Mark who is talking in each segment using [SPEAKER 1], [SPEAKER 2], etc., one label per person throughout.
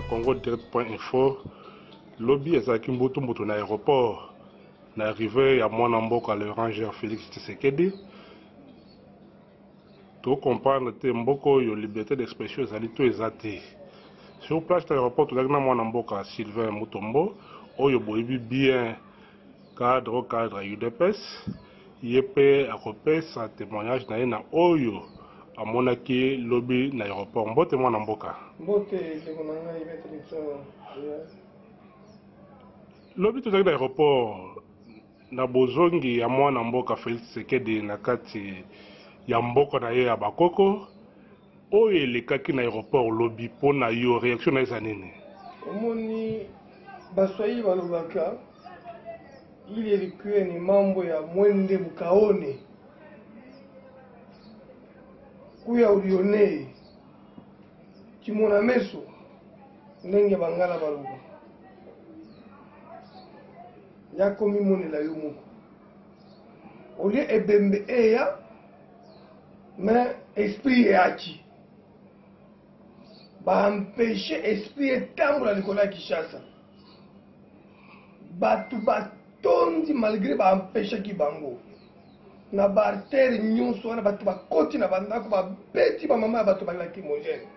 [SPEAKER 1] Congo Direct.info. Lobby ezalaki mbutu na aéroport na arrivé ya mwana mboka le ranger Félix Tshisekedi. To comprendre te mboko yo liberté d'expression ezali to ezate. Sur place de l'aéroport to na mwana mboka Sylvain Mutombo oyo boyebi bien cadre UDPS yepe akopesa témoignage na ye na oyo amonaki lobby na aéroport mbote mwana mboka.
[SPEAKER 2] Mbote tekonanga ibete litso.
[SPEAKER 1] Lobby to na aéroport na bozongi ya mwana mboka Félix Tshisekedi na kati ya mboka na ye ya bakoko oyo elekaki na aéroport lobby pona yo réaction na eza nini?
[SPEAKER 2] Omoni baswahili balobaka ili elikuwe ni mambo ya mwende bukaone kuya ulione kimona meso ndenge bangala baloba yako mimonela yo moko olie ebembe eya mais esprit eaki baempêche esprit etambola likolo ya Kinshasa batu batondi malgré baempêchaki bango na baartere nyonso wana batu bakoti na bandako babeti bamama ya bato balacrymogène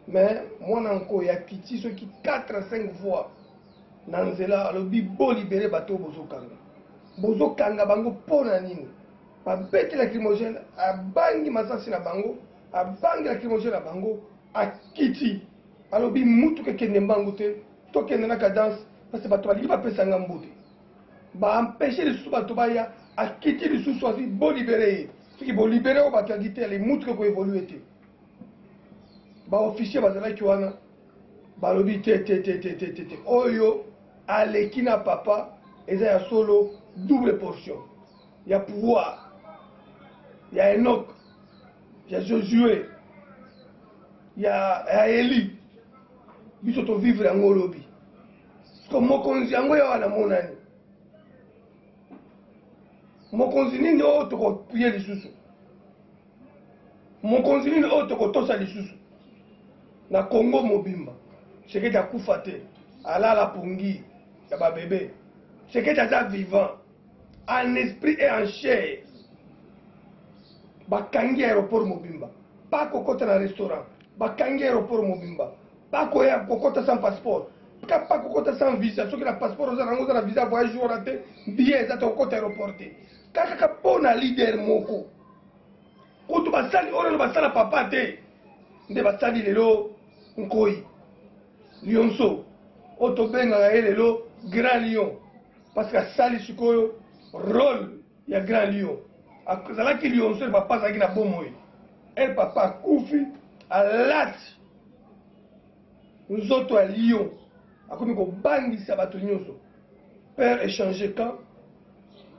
[SPEAKER 2] mais mwana nko ya kiti soki 4-5 fois na nzela alobi bolibere bato oyo bozokanga bango mpo na nini babeti lacrymogène abangi masasi na bango abangi lacrymogène na bango akiti alobi mutuka ekende mbangu te tokende na cadence parce que bato balingi bapesanga mbote baempêche lisusu bato baya akiti lisusu asi bolibere ye soki bolibere oyo bato yangi te ale mutuka koévolue te baofficier bazalaki wana balobi te oyo aleki na papa eza ya solo double portion ya pouvoir ya Enoch ya Josué ya Eli biso to vivre yango lobi ko mokonzi yango ya wana monani mokonzi nini oyo tokopuye lisusu mokonzi nini oyo tokotosa lisusu na Congo mobimba Tshisekedi akufa te alala pungi ya babebe Tshisekedi aza vivant en esprit et en chair bakangi aéroport mobimba pas kokota na restaurant bakangi aéroport mobimba pas koya kokota sans passeport pas kokota sans visa soki na passeport oza nango oza na visa voyage wana te billet eza te kokota aéroport te kaka mpona leader moko kutu basali oyo basala papa te nde basali lelo nkoi lionso oyo tobengaka ye lelo grand lion parce que asali sikoyo rôle ya grand lion azalaki lionso ele papa azalaki na bomoi ele papa akufi alati nzoto ya lion akomi kobangisa bato nyonso père échange camp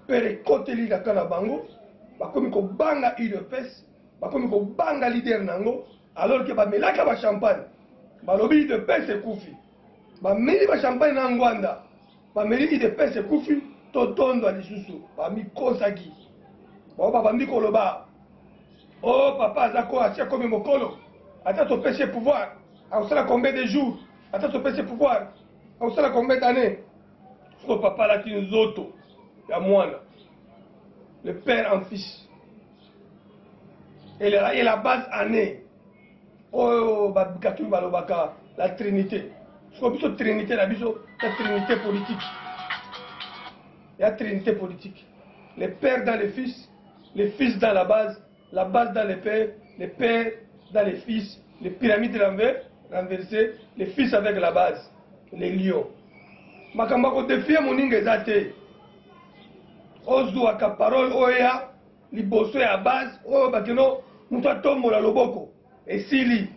[SPEAKER 2] père ekoteli na camp na bango bakomi kobanga UDPS bakomi kobanga leader nango alors que bamelaka bachampagne balobi UDPS ekufi bameli bachampagne na ngwanda bameli UDPS ekufi totondwa lisusu bamikosaki bao babandi koloba oh papa aza ko atia komi mokolo ata topesi pouvoir akosala combien de jours ata topesi pouvoir akosala combien d'années so papa alaki nzoto ya mwana le père en fils et la base année oyo bakatumi balobaka la trinité soko biso trinité na biso la trinité politique ya trinité politique les pères dans les fils dans la base dans les pères dans les fils, les pyramides renversées, les fils avec la base, les lions. Makambako défier mon ingezate. Ozuaka parole oya, liboso ya base, oyo bakeno, mutu atombola loboko. Esili,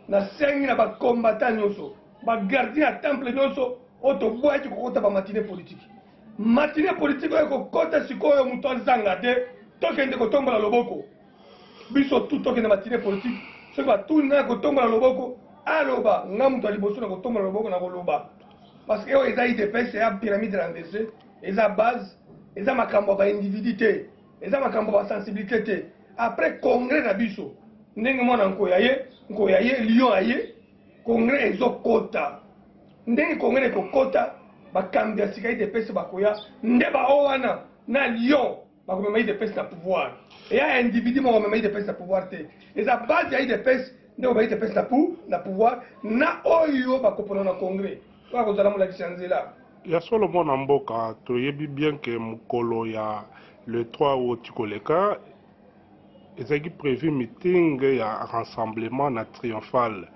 [SPEAKER 2] na sengi na ba combattant nyonso, ba gardien à temple nyonso, oto boaki kokota ba matinée politique. Matinée politique oyo kokota sikoyo mutu azanga te, tokende kotombola loboko. Biso tout tokende matinée politique, soki batuni na kotombola loboko, aloba nga mutu aliboso na kotombola loboko na koloba. Parce que oyo eza IDPS ya pyramide renversée, eza base, eza makambo ba individu te, eza makambo ba sensibilité te. Après congrès na biso, ndenge mwana nkoya ye lion aye, congrès ezokota ndenge congrès ekokota bakambi ya sika idps bakoya nde bao wana na Lyon bakomema idps na pouvoir eya individu moko komema idps na pouvoir te eza base ya idps nde komema idps na pouvoir na oyo bakopona na congrès oyo akozala molakisa nzela
[SPEAKER 1] ya solo mwana mboka toyebi bien ke mokolo ya le 3 août koleka ezalaki prévu meeting ya rassemblement na triomphal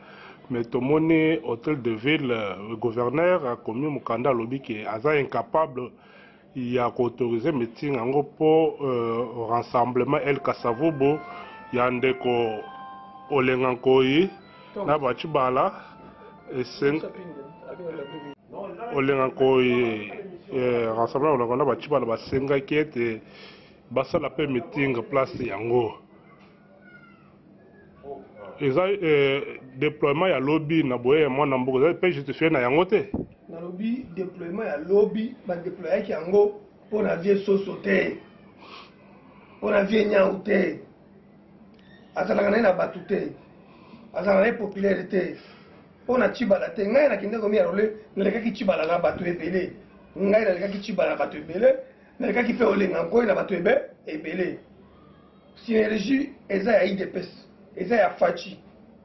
[SPEAKER 1] mais tomoni hôtel de ville le gouverneur akomi mokanda alobi ke aza incapable ya koautoriser meeting yango mpo rassemblement El Kasavubu ya ndeko Olenga Nkoyi na Bachibala Olenga Nkoyi rassemblement Olenga na Bachibala basengaki ete basala mpe meeting place yango eza déploiement ya lobby na boye ya mwana mboka eza mpe justifie na yango te
[SPEAKER 2] na lobby déploiement ya lobby badéployaki yango mpo na vie soso te mpo na vie nyau te azalaka na ye na bato te azalaka na ye populaire te mpo na Tshibala te ngai nakende komi ya role nalekaki Tshibala na bato ebele ngai nalekaki Tshibala na bato ebele nalekaki mpe Olenga Nkoyi na bato ebele synergie eza ya idps eza ya faci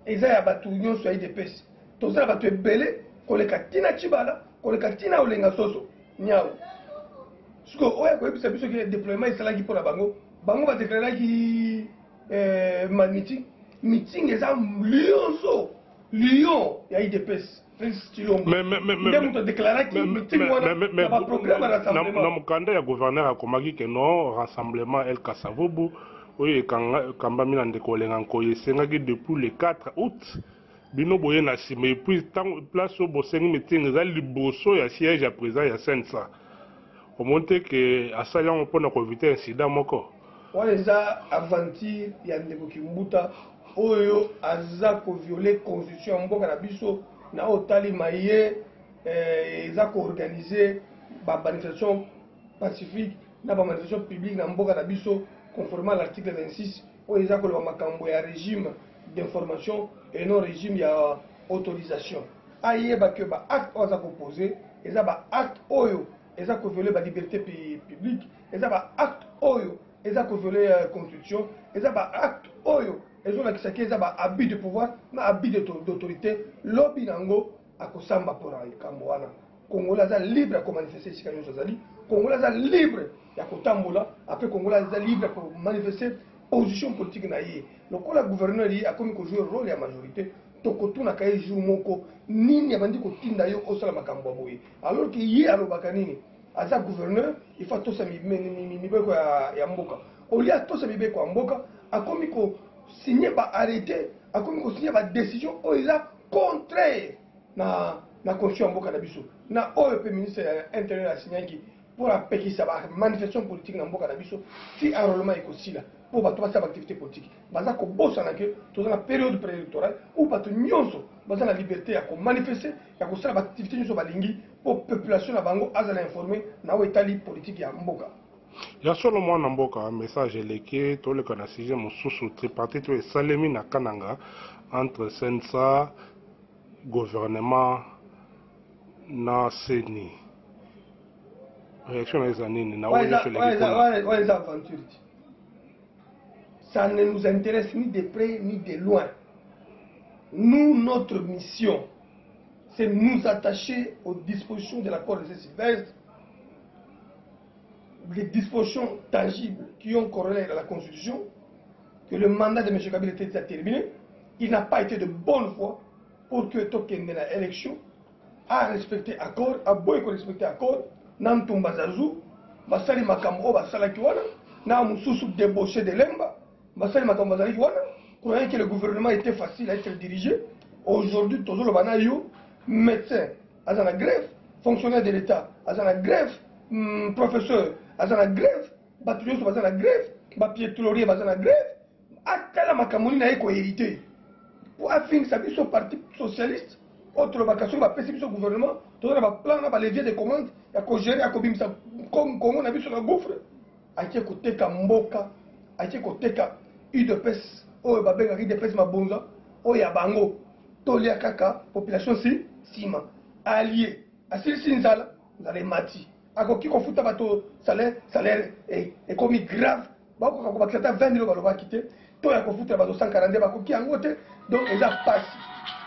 [SPEAKER 2] eza ya bato nyonso ya idps tozala bato ebele koleka tina Tshibala koleka tina Olenga soso nyau siko oyo akoyebisa biso ke déploiement esalaki mpo na bango badeklaraki meeting eza Lyon ya idps nde moto adeklaraki meeting wana na baprogramme ya rassemblement
[SPEAKER 1] na mokanda ya gouverneur akomaki ke non rassemblement El Kasavubu oyo ekambami na ndeko Olenga Nkoyi esengaki depuis le 4 août bino boye na nsima epuis ntango place oyo bosengi meeting eza liboso ya siège ya président ya sensa omoni te ke asali yango mpona kovite incident moko
[SPEAKER 2] wana eza aventure ya ndeko Kimbuta oyo aza koviole constitution ya mboka na biso na otalima ye eza koorganize bamanifestation pacifique na bamanifestation publique na mboka na biso conformément à l'article 26 oyo eza koloba makambo ya régime d'information et non régime ya autorisation ayeba ke baacte oyo aza kopose eza baacte oyo eza koviole baliberté publique eza baacte oyo eza koviole constitution eza baacte oyo ezolakisaki eza baabus de pouvoir na abus d'autorité lobi nango akosamba mpona likambo wana kongola aza libre ya komanifeste esika nyonso azali kongola aza libre ya kotambola apres kongola aza libre ya komanifeste position politique na ye lokola gouverneur ye akomi kojoue rôle ya majorité tokotunaka ye jour moko nini abandi kotinda yo osala makambo ya boye alors ke ye alobaka nini aza gouverneur il faut atosa mibeko ya mboka olia atosa mibeko ya mboka akomi kosigné baarrêté akomi kosigné badécision oyo eza contraire na constitution ya mboka na biso na oyo mpe ministre ya intérieur asignaki pour apekisa bamanifestation politique na mboka na biso ti enrôlement ekosila mpo bato basala baactivité politique baza kobosana ke toza na période préélectorale ou bato nyonso baza na liberté ya komanifeste ya kosala baactivité nyonso balingi mpo population na bango azala informé na oyo etali politique ya mboka
[SPEAKER 1] ya solo mwana mboka message eleki toleka na sujet mosusu tripartite oyo esalemi na kananga entre sensa gouvernement na seni réaction na eza nini na oyo
[SPEAKER 2] eza aventure ça ne nous intéresse ni de près ni de loin nous notre mission c'est nous attacher aux dispositions de l'accord de Saint-Sylvestre, les dispositions tangibles qui ont corrélé à la Constitution, que le mandat de M. Kabila était déjà terminé, il n'a pas été de bonne foi pour que Tokende la élection a respecté l'accord, a beau respecter l'accord, Nantumba Zazu, Basali Makambo, Basala Kiwana, Namususu débauché de Lemba, Basali Makambo Basali Kiwana, croyant que le gouvernement était facile à être dirigé. Aujourd'hui, toujours le Banayo, médecin, à la grève, fonctionnaire de l'État, à la grève, professeur, à la grève, bâtiment, à la grève, piétrolier, à la grève, à quel Makamoni n'a pas hérité. Pour affiner sa vie, son parti socialiste, autre vacation, va passer sur le gouvernement, tout le monde plan, va levier de commandes, il y a qu'à gérer, à qu'à ça, comme on a vu sur la gouffre, à qui côté Kamboka, à qui côté UDPS, oh, Babengari de Pes Mabonza, oh, Yabango. tolia kaka population si sima allié asilisi nzala nzala emati akoki kofuta bato salaire ekomi grave bakoka kobakisa ata 20 000 balobaki te to ya kofuta bato 140 bakoki yango te donc eza pasi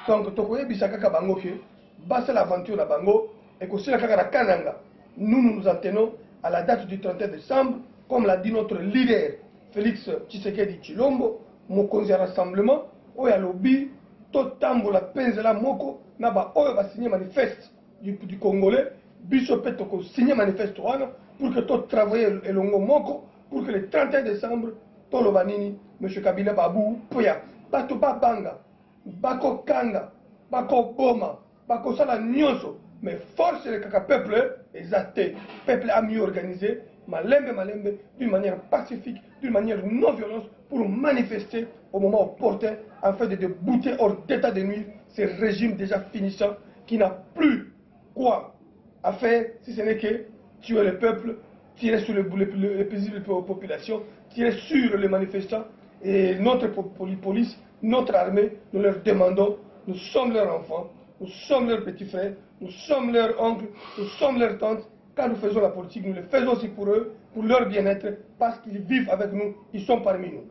[SPEAKER 2] donc tokoyebisa kaka bango ke basala aventure na bango ekosila kaka na kananga. Nous en tenons à la date du 31 décembre comme l'a dit notre leader Félix Tshisekedi Tshilombo mokonzi ya rassemblement oyo alobi totambola penzela moko na ba oyo basigné manifeste du Congolais biso pe tokosigné manifeste wana pour que to travailler elongo moko pour que le 31 décembre toloba nini M. Kabila babu poya bato babanga bako kanga bako boma bako sala nyonso mais force le kaka peuple exacté peuple a mieux organisé malembe d'une manière pacifique d'une manière non violente pour manifester au moment opportun afin de bouter hors d'état de nuire ce régime déjà finissant qui n'a plus quoi à faire si ce n'est que tuer le peuple, tirer sur les paisibles populations, tirer sur les manifestants. Et notre police, notre armée, nous leur demandons, nous sommes leurs enfants, nous sommes leurs petits frères, nous sommes leurs oncles, nous sommes leurs tantes. Quand nous faisons la politique, nous le faisons aussi pour eux, pour leur bien-être, parce qu'ils vivent avec nous, ils sont parmi nous.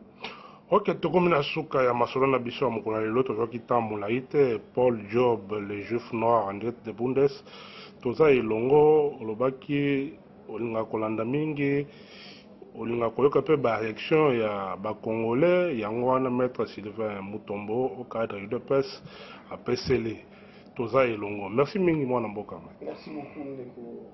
[SPEAKER 1] Ok, tokomina suka ya masolo na biso mokona lelo tozoki tambola ite Paul Job les Juifs noirs en direct de Bundes toza elongo olobaki olinga kolanda mingi olinga koyoka pe ba réaction ya ba congolais yango wana maître Sylvain Mutombo au cadre de UDPS apesele toza elongo. Merci mingi mwana mboka.
[SPEAKER 2] Merci beaucoup.